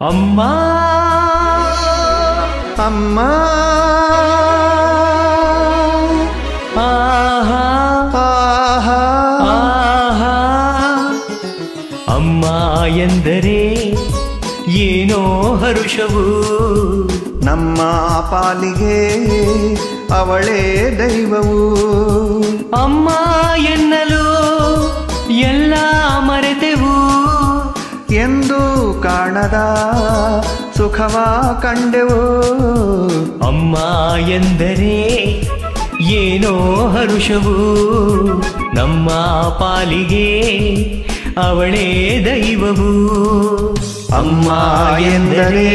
ಅಮ್ಮ ಅಮ್ಮ ಆಹಾ ಆಹಾ ಆಹಾ ಅಮ್ಮ ಎಂದರೆ ಏನೋ ಹರುಷವು ನಮ್ಮ ಪಾಲಿಗೆ ಅವಳೇ ದೈವವು. ಅಮ್ಮ ಎನ್ನಲು ಎಲ್ಲ ಮರೆತೆವು ಎಂದು ಕಾಣದ ಸುಖವ ಕಂಡೆವು. ಅಮ್ಮ ಎಂದರೆ ಏನೋ ಹರುಷವು ನಮ್ಮ ಪಾಲಿಗೆ ಅವಳೇ ದೈವವು. ಅಮ್ಮ ಎಂದರೆ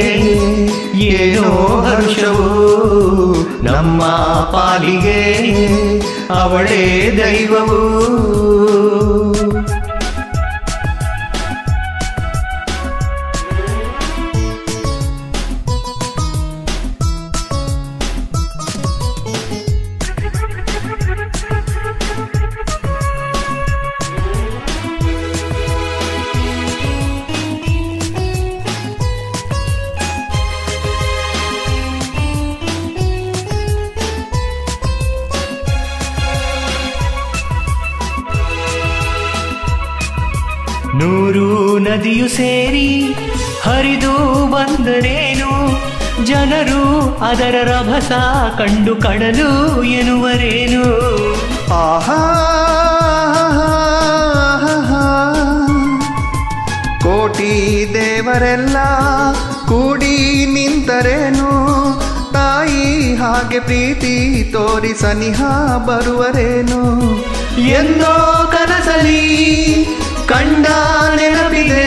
ಏನೋ ಹರ್ಷವು ನಮ್ಮ ಪಾಲಿಗೆ ಅವಳೇ ದೈವವು. ನೂರು ನದಿಯು ಸೇರಿ ಹರಿದು ಬಂದರೇನು, ಜನರು ಅದರ ರಭಸ ಕಂಡು ಕಡಲು ಎನ್ನುವರೇನು. ಆಹಾ ಕೋಟಿ ದೇವರೆಲ್ಲ ಕೂಡಿ ನಿಂತರೇನು, ತಾಯಿ ಹಾಗೆ ಪ್ರೀತಿ ತೋರಿ ಸನಿಹ ಬರುವರೇನು. ಎಂದೋ ಕನಸಲಿ ಕಂಡ ನೆನಪಿದೆ,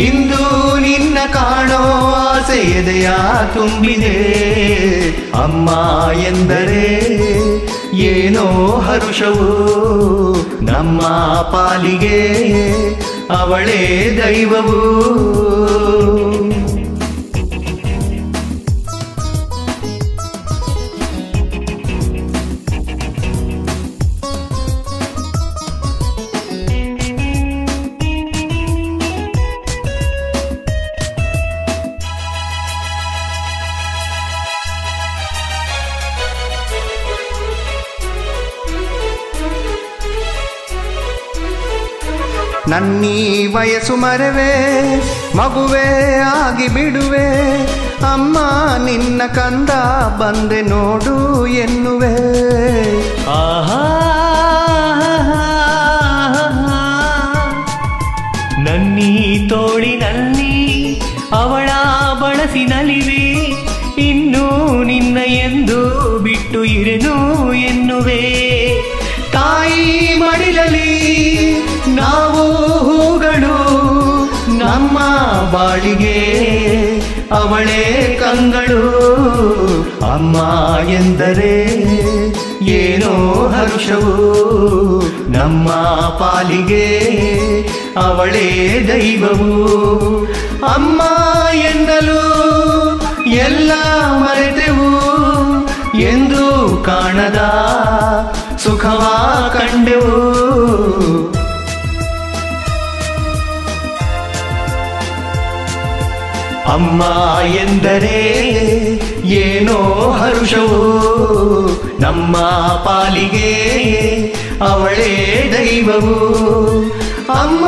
ಇಂದು ನಿನ್ನ ಕಾಣೋ ಆಸೆ ಎದೆಯ ತುಂಬಿದೆ. ಅಮ್ಮ ಎಂದರೆ ಏನೋ ಹರುಷವು ನಮ್ಮ ಪಾಲಿಗೆ ಅವಳೇ ದೈವವು. ನನ್ನೀ ವಯಸ್ಸು ಮರೆವೆ ಮಗುವೆ ಆಗಿ ಬಿಡುವೆ, ಅಮ್ಮ ನಿನ್ನ ಕಂದ ಬಂದೆ ನೋಡು ಎನ್ನುವೆ. ಆಹಾ ನನ್ನೀ ತೋಳಿನಲ್ಲಿ ಅವಳ ಬಳಸಿನಲಿವೆ, ಇನ್ನು ನಿನ್ನ ಎಂದು ಬಿಟ್ಟು ಇರೆನು ಎನ್ನುವೆ. ತಾಯಿ ಮಡಿಲಲಿ ನಾವು ಹೂಗಳು, ನಮ್ಮ ಬಾಳಿಗೆ ಅವಳೇ ಕಂಗಳು. ಅಮ್ಮ ಎಂದರೆ ಏನೋ ಹರ್ಷವು ನಮ್ಮ ಪಾಲಿಗೆ ಅವಳೇ ದೈವವು. ಅಮ್ಮ ಎನ್ನಲು ಎಲ್ಲ ಮರೆತೆವು, ಎಂದು ಕಾಣದ ಸುಖವ ಕಂಡೆವು. ಅಮ್ಮ ಎಂದರೆ ಏನೋ ಹರುಷವು ನಮ್ಮ ಪಾಲಿಗೆ ಅವಳೇ ದೈವವು. ಅಮ್ಮ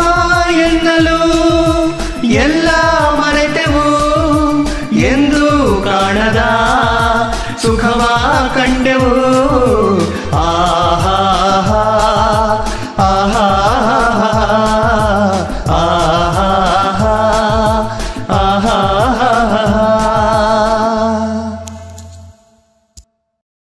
ಎನ್ನಲು ಎಲ್ಲ ಮರೆತೆವು, ಎಂದು ಕಾಣದ ಸುಖವ ಕಂಡೆವು.